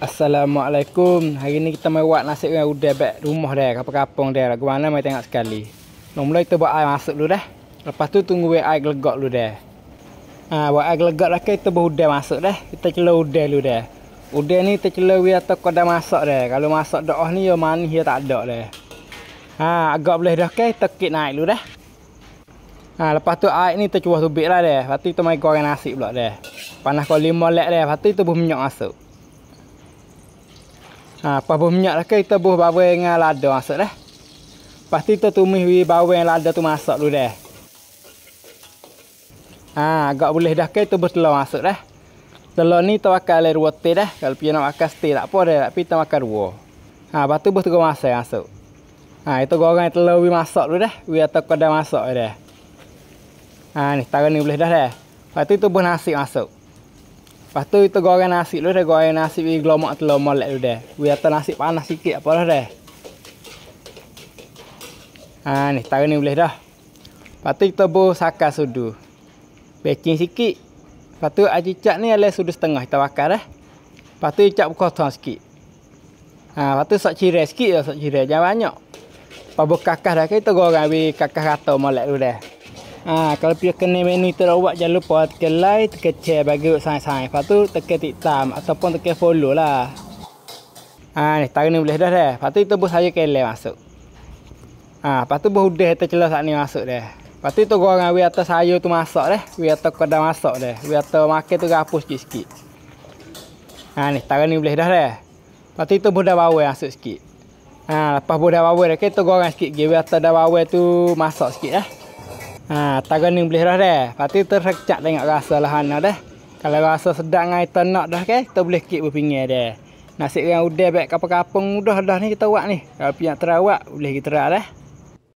Assalamualaikum. Hari ni kita mai buat nasi dengan udang beg rumah dia, kapung-kapung dia. Lagu mana mai tengok sekali. Mula kita buat air masuk dulu dah. Lepas tu tunggu air gelegak dulu dah. Buat air gelegak dah kita buat udang masuk dah. Kita celur udang dulu dah. Udang ni kita celur wi atau kodah masak dah. Kalau masak doah ni yo manis dia tak ada dah. Agak boleh dah ke kita kit naik dulu dah. Lepas tu air ni kita cuah tubik lah dah. Lepas tu kita mai goreng nasi pula dah. Panas kau 5 lek dah. Lepas tu kita buh minyak masuk. Lepas buh minyak dah ke kita buh bawang dengan lada masuk dah. Lepas tu kita tumis bawang lada tu masak dulu dah. Agak boleh dah ke kita buh telur masuk dah. Telur ni kita makan oleh 2 teh dah. Kalau pian nak makan seteh tak apa dah. Tapi kita makan 2. Lepas tu buh 3 masak masuk. Kita goreng telur masak dulu dah. Atau kodah masak dah. Ni taruh ni boleh dah dah. Lepas tu kita buh nasi masuk. Lepas tu kita goreng nasi dulu dah. Goreng nasi gelomak telur molek dulu dah. Atau nasi panas sikit apa dah. Ni taruh ni boleh dah. Lepas tu kita buh sakar sudu. Baking sikit. Lepas tu acicak ni adalah sudu setengah kita bakar dah. Lepas tu icak berkotong sikit. Lepas tu sok cirai sikit je, sok cirai. Jangan banyak. Lepas buh kakah dah kita goreng kakah rata molek dulu dah. Kalau pergi kena menu tu dah buat, jangan lupa tekan like, tekan share bagi sign-sign. Lepas tu tekan tiktam ataupun tekan follow lah. Ni taruh ni boleh dah dah. Lepas tu kita buh sayur kelek masuk. Lepas tu buh udang kita celah saat ni masuk dah. Lepas tu kita goreng atas sayur tu masak dah. Atas kodah masak dah. Atas makan tu gapus sikit-sikit. Ni taruh ni boleh dah dah. Lepas tu kita buh dah bawang masuk sikit. Lepas buh dah bawang dah kita goreng sikit. Atas dah bawang tu masak sikit dah. Taruh ni boleh dah dah. Lepas tu kita recak tengok rasa lahana dah. Kalau rasa sedap dengan kita nak dah ke, kita boleh kek berpinggir dah. Nasi dengan udang beg kapung-kapung dah ni kita buat ni. Kalau pian terawak boleh kita dah.